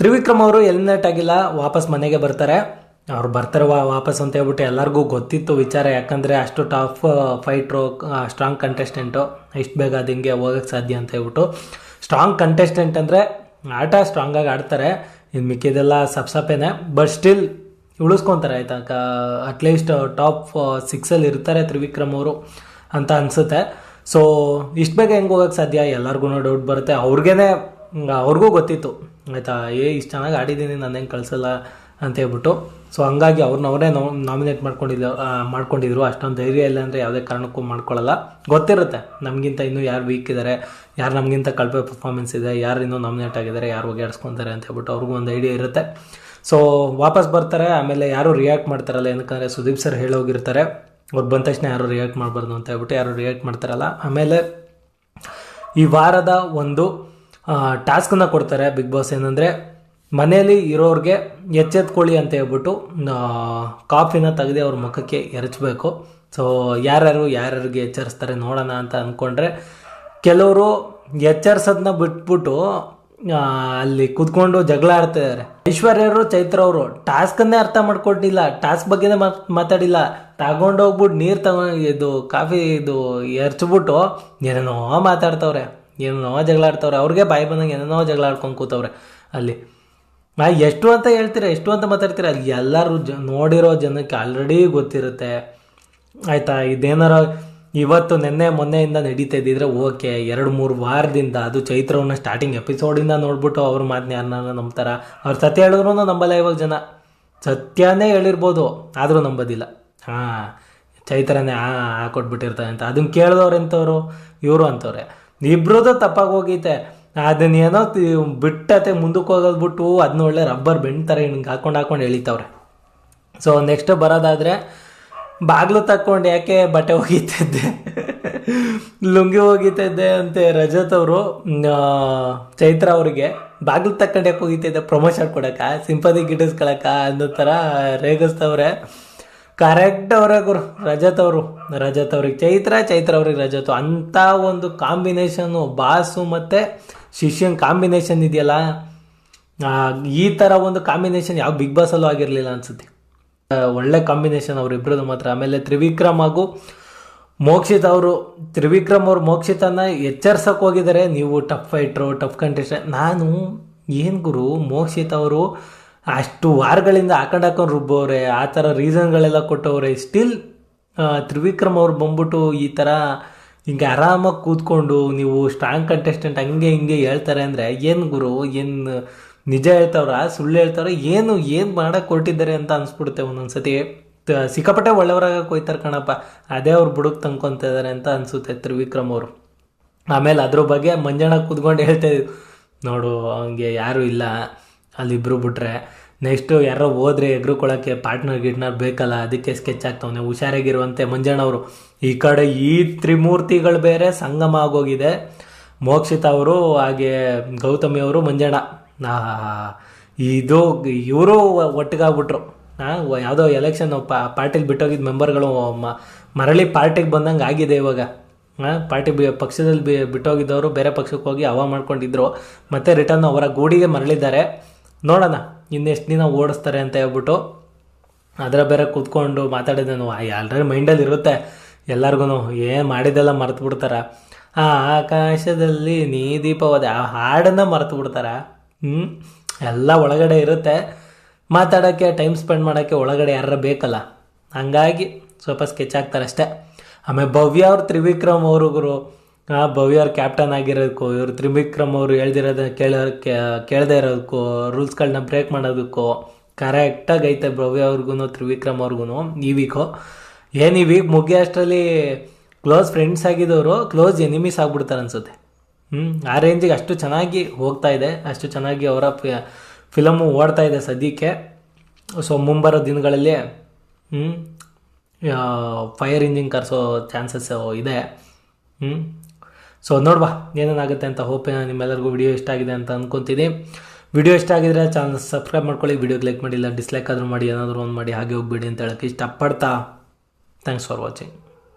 ತ್ರಿವಿಕ್ರಮ್ ಅವರು ಎಲಿಮಿನೇಟ್ ಆಗಿಲ್ಲ, ವಾಪಸ್ ಮನೆಗೆ ಬರ್ತಾರೆ. ಅವ್ರು ಬರ್ತಾರೆ ವಾಪಸ್ ಅಂತ ಹೇಳ್ಬಿಟ್ಟು ಎಲ್ಲರಿಗೂ ಗೊತ್ತಿತ್ತು ವಿಚಾರ, ಯಾಕಂದರೆ ಅಷ್ಟು ಟಾಪ್ ಫೈಟ್ರು, ಸ್ಟ್ರಾಂಗ್ ಕಂಟೆಸ್ಟೆಂಟು, ಇಷ್ಟು ಬೇಗ ಅದು ಹಿಂಗೆ ಹೋಗೋಕ್ಕೆ ಸಾಧ್ಯ ಅಂತ ಹೇಳ್ಬಿಟ್ಟು. ಸ್ಟ್ರಾಂಗ್ ಕಂಟೆಸ್ಟೆಂಟ್ ಅಂದರೆ ಆಟ ಸ್ಟ್ರಾಂಗಾಗಿ ಆಡ್ತಾರೆ, ಇನ್ನು ಮಿಕ್ಕಿದೆಲ್ಲ ಸಪ್ಸಪೇನೆ, ಬಟ್ ಸ್ಟಿಲ್ ಉಳಿಸ್ಕೊತಾರೆ ಆಯಿತಾ. ಅಟ್ಲೀಸ್ಟ್ ಟಾಪ್ 6 ಇರ್ತಾರೆ ತ್ರಿವಿಕ್ರಮ್ ಅವರು ಅಂತ ಅನಿಸುತ್ತೆ. ಸೊ ಇಷ್ಟು ಬೇಗ ಹೆಂಗೆ ಹೋಗೋಕ್ಕೆ ಸಾಧ್ಯ, ಎಲ್ಲರಿಗೂ ಡೌಟ್ ಬರುತ್ತೆ. ಅವ್ರಿಗೂ ಗೊತ್ತಿತ್ತು ಆಯಿತಾ, ಇಷ್ಟು ಚೆನ್ನಾಗಿ ಆಡಿದ್ದೀನಿ, ನಾನು ಹೆಂಗೆ ಕಳಿಸಲ್ಲ ಅಂತ ಹೇಳ್ಬಿಟ್ಟು. ಸೊ ಹಂಗಾಗಿ ಅವ್ರನ್ನವರೇ ನಾಮಿನೇಟ್ ಮಾಡ್ಕೊಂಡಿದ್ರು. ಅಷ್ಟೊಂದು ಧೈರ್ಯ ಇಲ್ಲ ಅಂದರೆ ಯಾವುದೇ ಕಾರಣಕ್ಕೂ ಮಾಡ್ಕೊಳ್ಳಲ್ಲ. ಗೊತ್ತಿರುತ್ತೆ ನಮಗಿಂತ ಇನ್ನೂ ಯಾರು ವೀಕ್ ಇದ್ದಾರೆ, ಯಾರು ನಮಗಿಂತ ಕಳಪೆ ಪರ್ಫಾರ್ಮೆನ್ಸ್ ಇದೆ, ಯಾರು ಇನ್ನೂ ನಾಮಿನೇಟ್ ಆಗಿದ್ದಾರೆ, ಯಾರು ಒಗ್ಯಾಡಿಸ್ಕೊತಾರೆ ಅಂತ ಹೇಳ್ಬಿಟ್ಟು ಅವ್ರಿಗೂ ಒಂದು ಐಡಿಯಾ ಇರುತ್ತೆ. ಸೊ ವಾಪಸ್ ಬರ್ತಾರೆ. ಆಮೇಲೆ ಯಾರು ರಿಯಾಕ್ಟ್ ಮಾಡ್ತಾರಲ್ಲ, ಏನಕ್ಕಂದರೆ ಸುದೀಪ್ ಸರ್ ಹೇಳೋಗಿರ್ತಾರೆ ಅವ್ರು ಬಂದ ತಕ್ಷಣ ಯಾರು ರಿಯಾಕ್ಟ್ ಮಾಡಬಾರ್ದು ಅಂತ ಹೇಳ್ಬಿಟ್ಟು, ಯಾರು ರಿಯಾಕ್ಟ್ ಮಾಡ್ತಾರಲ್ಲ. ಆಮೇಲೆ ಈ ವಾರದ ಒಂದು ಟಾಸ್ಕನ್ನು ಕೊಡ್ತಾರೆ ಬಿಗ್ ಬಾಸ್, ಏನಂದರೆ ಮನೆಯಲ್ಲಿ ಇರೋರಿಗೆ ಎಚ್ಚೆತ್ಕೊಳ್ಳಿ ಅಂತ ಹೇಳ್ಬಿಟ್ಟು ಕಾಫಿನ ತೆಗೆದು ಅವ್ರ ಮುಖಕ್ಕೆ ಎರಚಬೇಕು. ಸೊ ಯಾರ್ಯಾರಿಗೆ ಎಚ್ಚರಿಸ್ತಾರೆ ನೋಡೋಣ ಅಂತ ಅಂದ್ಕೊಂಡ್ರೆ, ಕೆಲವರು ಎಚ್ಚರಿಸೋದನ್ನ ಬಿಟ್ಬಿಟ್ಟು ಅಲ್ಲಿ ಕೂತ್ಕೊಂಡು ಜಗಳ ಆಡ್ತಿದ್ದಾರೆ. ಐಶ್ವರ್ಯರು, ಚೈತ್ರ ಅವರು ಟಾಸ್ಕನ್ನೇ ಅರ್ಥ ಮಾಡ್ಕೊಂಡಿಲ್ಲ, ಟಾಸ್ಕ್ ಬಗ್ಗೆನೇ ಮಾತಾಡಿಲ್ಲ. ತಗೊಂಡೋಗ್ಬಿಟ್ಟು ನೀರು ಇದು ಕಾಫಿ ಎರಚ್ಬಿಟ್ಟು ಏನೇನೋ ಮಾತಾಡ್ತವ್ರೆ, ಏನೇನೋ ಜಗಳ ಆಡ್ತವ್ರೆ. ಅವ್ರಿಗೆ ಬಾಯಿ ಬಂದಂಗೆ ಏನೇನೋ ಜಗಳ ಆಡ್ಕೊಂಡು ಕೂತವ್ರೆ ಅಲ್ಲಿ. ಎಷ್ಟು ಅಂತ ಹೇಳ್ತೀರಾ, ಎಷ್ಟು ಅಂತ ಮಾತಾಡ್ತೀರಾ, ಅಲ್ಲಿ ಎಲ್ಲರೂ ನೋಡಿರೋ ಜನಕ್ಕೆ ಆಲ್ರೆಡಿ ಗೊತ್ತಿರುತ್ತೆ ಆಯಿತಾ. ಇದೇನಾರ ಇವತ್ತು ಮೊನ್ನೆಯಿಂದ ನಡೀತಾ ಇದ್ದಿದ್ರೆ ಓಕೆ, 2-3 ವಾರದಿಂದ, ಅದು ಚೈತ್ರವನ್ನ ಸ್ಟಾರ್ಟಿಂಗ್ ಎಪಿಸೋಡಿಂದ ನೋಡ್ಬಿಟ್ಟು ಅವ್ರ ಮಾತನ್ನ ಯಾರನ್ನ ನಂಬ್ತಾರ. ಅವ್ರು ಸತ್ಯ ಹೇಳಿದ್ರು ನಂಬಲ್ಲ ಇವಾಗ ಜನ, ಸತ್ಯನೇ ಹೇಳಿರ್ಬೋದು ಆದರೂ ನಂಬೋದಿಲ್ಲ. ಚೈತ್ರನೇ ಹಾಕೊಟ್ಬಿಟ್ಟಿರ್ತಾರೆ ಅಂತ. ಅದನ್ನ ಕೇಳಿದವ್ರು ಎಂಥವ್ರು, ಇವರು ಅಂತವ್ರೆ. ಇಬ್ರದ್ದು ತಪ್ಪಾಗಿ ಹೋಗೈತೆ. ಅದನ್ನೇನೋ ಬಿಟ್ಟತೆ ಮುಂದಕ್ಕೆ ಹೋಗೋದ್ಬಿಟ್ಟು ಅದನ್ನ ಒಳ್ಳೆ ರಬ್ಬರ್ ಬೆಂಡ್ ಥರ ಹಿಂಗೆ ಹಾಕೊಂಡು ಎಳಿತವ್ರೆ. ಸೊ ನೆಕ್ಸ್ಟ್ ಬರೋದಾದರೆ, ಬಾಗಿಲು ತಕ್ಕೊಂಡು ಯಾಕೆ ಬಟ್ಟೆ ಹೋಗಿತ್ತಿದ್ದೆ, ಲುಂಗಿ ಹೋಗಿತ್ತಿದ್ದೆ ಅಂತೆ ರಜತ್ ಅವರು ಚೈತ್ರ ಅವರಿಗೆ. ಬಾಗಿಲು ತಕ್ಕೊಂಡು ಯಾಕೆ ಹೋಗಿತ್ತಿದ್ದೆ, ಪ್ರಮೋಷನ್ ಕೊಡೋಕ್ಕ, ಸಿಂಪದಿ ಗಿಟ್ಟಿಸ್ಕೊಳಕ್ಕ ಅನ್ನೋ ಥರ ರೇಗಿಸ್ತವ್ರೆ. ಕರೆಕ್ಟ್ ಅವರೇ ಗುರು ರಜತ್ ಅವ್ರಿಗೆ ಚೈತ್ರ ಅವ್ರಿಗೆ ರಜತ್. ಅಂಥ ಒಂದು ಕಾಂಬಿನೇಷನ್ನು, ಬಾಸು ಮತ್ತು ಶಿಷ್ಯನ್ ಕಾಂಬಿನೇಷನ್ ಇದೆಯಲ್ಲ, ಈ ಥರ ಒಂದು ಕಾಂಬಿನೇಷನ್ ಯಾವ ಬಿಗ್ ಬಾಸಲ್ಲೂ ಆಗಿರಲಿಲ್ಲ ಅನಿಸುತ್ತೆ. ಒಳ್ಳೆ ಕಾಂಬಿನೇಷನ್ ಅವರಿಬ್ಬರದು ಮಾತ್ರ. ಆಮೇಲೆ ತ್ರಿವಿಕ್ರಮ್ ಹಾಗೂ ಮೋಕ್ಷಿತ್ ಅವರು, ತ್ರಿವಿಕ್ರಮ್ ಅವರು ಮೋಕ್ಷಿತನ ಎಚ್ಚರಿಸೋಕೆ ಹೋಗಿದ್ದಾರೆ, ನೀವು ಟಫ್ ಫೈಟ್ರು, ಟಫ್ ಕಂಟೆಸ್ಟೆಂಟ್. ನಾನು ಏನು ಗುರು, ಮೋಕ್ಷಿತ್ ಅವರು ಅಷ್ಟು ವಾರಗಳಿಂದ ಹಾಕೊಂಡು ರುಬ್ಬವ್ರೆ, ಆ ಥರ ರೀಸನ್ಗಳೆಲ್ಲ ಕೊಟ್ಟವ್ರೆ. ಸ್ಟಿಲ್ ತ್ರಿವಿಕ್ರಮ್ ಅವ್ರು ಬಂದ್ಬಿಟ್ಟು ಈ ಥರ ಹಿಂಗೆ ಆರಾಮಾಗಿ ಕೂತ್ಕೊಂಡು ನೀವು ಸ್ಟ್ರಾಂಗ್ ಕಂಟೆಸ್ಟೆಂಟ್ ಹಂಗೆ ಹಿಂಗೆ ಹೇಳ್ತಾರೆ ಅಂದರೆ, ಏನು ಗುರು, ಏನು ನಿಜ ಹೇಳ್ತವ್ರ, ಸುಳ್ಳು ಹೇಳ್ತವ್ರ, ಏನು ಮಾಡೋಕ್ಕೆ ಕೊಟ್ಟಿದ್ದಾರೆ ಅಂತ ಅನಿಸ್ಬಿಡುತ್ತೆ ಒಂದೊಂದು ಸತಿ. ಸಿಕ್ಕಾಪಟ್ಟೆ ಒಳ್ಳೆಯವರಾಗ ಕೊಯ್ತಾರೆ ಕಣಪ್ಪ, ಅದೇ ಅವ್ರು ಬುಡಕ್ಕೆ ತಂದ್ಕೊತ ಇದ್ದಾರೆ ಅಂತ ಅನಿಸುತ್ತೆ ತ್ರಿವಿಕ್ರಮ್ ಅವರು. ಆಮೇಲೆ ಅದ್ರ ಬಗ್ಗೆ ಮಂಜಣ್ಣ ಕೂತ್ಕೊಂಡು ಹೇಳ್ತಾಯಿದ್ರು, ನೋಡು ಹಂಗೆ ಯಾರೂ ಇಲ್ಲ ಅಲ್ಲಿಬ್ಬರು ಬಿಟ್ರೆ, ನೆಕ್ಸ್ಟು ಯಾರೋ ಹೋದ್ರೆ ಎಗ್ರುಕೊಳ್ಳೋಕ್ಕೆ ಪಾರ್ಟ್ನರ್ ಬೇಕಲ್ಲ, ಅದಕ್ಕೆ ಸ್ಕೆಚ್ ಆಗ್ತವನೆ, ಹುಷಾರಾಗಿರುವಂತೆ ಮಂಜಣ್ಣವರು. ಈ ಕಡೆ ಈ ತ್ರಿಮೂರ್ತಿಗಳು ಬೇರೆ ಸಂಗಮ ಆಗೋಗಿದೆ, ಮೋಕ್ಷಿತ್ ಅವರು ಹಾಗೆ ಗೌತಮಿ ಅವರು, ಮಂಜಣ್ಣ. ಇವರು ಒಟ್ಟಿಗಾಗ್ಬಿಟ್ರು. ಯಾವುದೋ ಎಲೆಕ್ಷನ್ ಪಾರ್ಟಿಲಿ ಬಿಟ್ಟೋಗಿದ್ದ ಮೆಂಬರ್ಗಳು ಮರಳಿ ಪಾರ್ಟಿಗೆ ಬಂದಂಗೆ ಆಗಿದೆ ಇವಾಗ. ಪಾರ್ಟಿ ಪಕ್ಷದಲ್ಲಿ ಬಿಟ್ಟೋಗಿದ್ದವರು ಬೇರೆ ಪಕ್ಷಕ್ಕೆ ಹೋಗಿ ಹವಾ ಮಾಡ್ಕೊಂಡಿದ್ರು, ಮತ್ತೆ ರಿಟರ್ನ್ ಅವರ ಗೂಡಿಗೆ ಮರಳಿದ್ದಾರೆ. ನೋಡೋಣ ಇನ್ನೆಷ್ಟು ದಿನ ಓಡಿಸ್ತಾರೆ ಅಂತ ಹೇಳ್ಬಿಟ್ಟು. ಅದರ ಬೇರೆ ಕೂತ್ಕೊಂಡು ಮಾತಾಡಿದ್ದೇನು ಆಲ್ರೆಡಿ ಮೈಂಡಲ್ಲಿ ಇರುತ್ತೆ ಎಲ್ಲರಿಗೂ, ಏನು ಮಾಡಿದೆಲ್ಲ ಮರೆತು ಬಿಡ್ತಾರ. ಆಕಾಶದಲ್ಲಿ ನೀ ದೀಪವಾದ ಆ ಹಾಡನ್ನು ಮರೆತು ಬಿಡ್ತಾರ. ಎಲ್ಲ ಒಳಗಡೆ ಇರುತ್ತೆ, ಮಾತಾಡೋಕ್ಕೆ ಟೈಮ್ ಸ್ಪೆಂಡ್ ಮಾಡೋಕ್ಕೆ ಒಳಗಡೆ ಯಾರು ಬೇಕಲ್ಲ, ಹಂಗಾಗಿ ಸ್ವಲ್ಪ ಸ್ಕೆಚ್ ಆಗ್ತಾರೆ ಅಷ್ಟೇ. ಆಮೇಲೆ ಭವ್ಯ ಅವ್ರು ತ್ರಿವಿಕ್ರಮ್ ಅವ್ರಿಗೂ, ಭವ್ಯ ಅವ್ರು ಕ್ಯಾಪ್ಟನ್ ಆಗಿರೋದಕ್ಕೂ, ಇವರು ತ್ರಿವಿಕ್ರಮ್ ಅವರು ಹೇಳ್ದಿರೋದನ್ನ ಕೇಳದೇ ಇರೋದಕ್ಕೂ, ರೂಲ್ಸ್ಗಳನ್ನ ಬ್ರೇಕ್ ಮಾಡೋದಕ್ಕೂ ಕರೆಕ್ಟಾಗಿ ಐತೆ ಭವ್ಯ ಅವ್ರಿಗೂ ತ್ರಿವಿಕ್ರಮ್ ಅವ್ರಿಗೂ. ಈ ವೀಕ್ ಮುಗಿಯೋ ಅಷ್ಟರಲ್ಲಿ ಕ್ಲೋಸ್ ಫ್ರೆಂಡ್ಸ್ ಆಗಿದ್ದವರು ಕ್ಲೋಸ್ ಎನಿಮೀಸ್ ಆಗ್ಬಿಡ್ತಾರೆ ಅನ್ಸುತ್ತೆ. ಆ ರೇಂಜಿಗೆ ಅಷ್ಟು ಚೆನ್ನಾಗಿ ಹೋಗ್ತಾ ಇದೆ, ಅಷ್ಟು ಚೆನ್ನಾಗಿ ಅವರ ಫಿಲಮು ಓಡ್ತಾ ಇದೆ ಸದ್ಯಕ್ಕೆ. ಸೊ ಮುಂಬರೋ ದಿನಗಳಲ್ಲಿ ಫೈರ್ ಇಂಜಿನ್ ಕರೆಸೋ ಚಾನ್ಸಸ್ ಇದೆ. ಸೊ ನೋಡ್ಬಾ ಏನೇನಾಗುತ್ತೆ ಅಂತ. ಹೋಪ್ ನಿಮ್ಮೆಲ್ಲರಿಗೂ ವಿಡಿಯೋ ಇಷ್ಟ ಆಗಿದೆ ಅಂತ ಅಂದ್ಕೊತೀನಿ. ವಿಡಿಯೋ ಇಷ್ಟ ಆಗಿದ್ರೆ ಚಾನಲ್ ಸಬ್ಸ್ಕ್ರೈಬ್ ಮಾಡ್ಕೊಳ್ಳಿ, ವಿಡಿಯೋಗೆ ಲೈಕ್ ಮಾಡಿಲ್ಲ ಡಿಸ್ಲೈಕ್ ಆದರೂ ಮಾಡಿ, ಏನಾದರೂ ಒಂದು ಮಾಡಿ ಹಾಗೆ ಹೋಗ್ಬೇಡಿ ಅಂತ ಹೇಳೋಕ್ಕೆ ಇಷ್ಟಪಡ್ತಾ. Thanks for watching.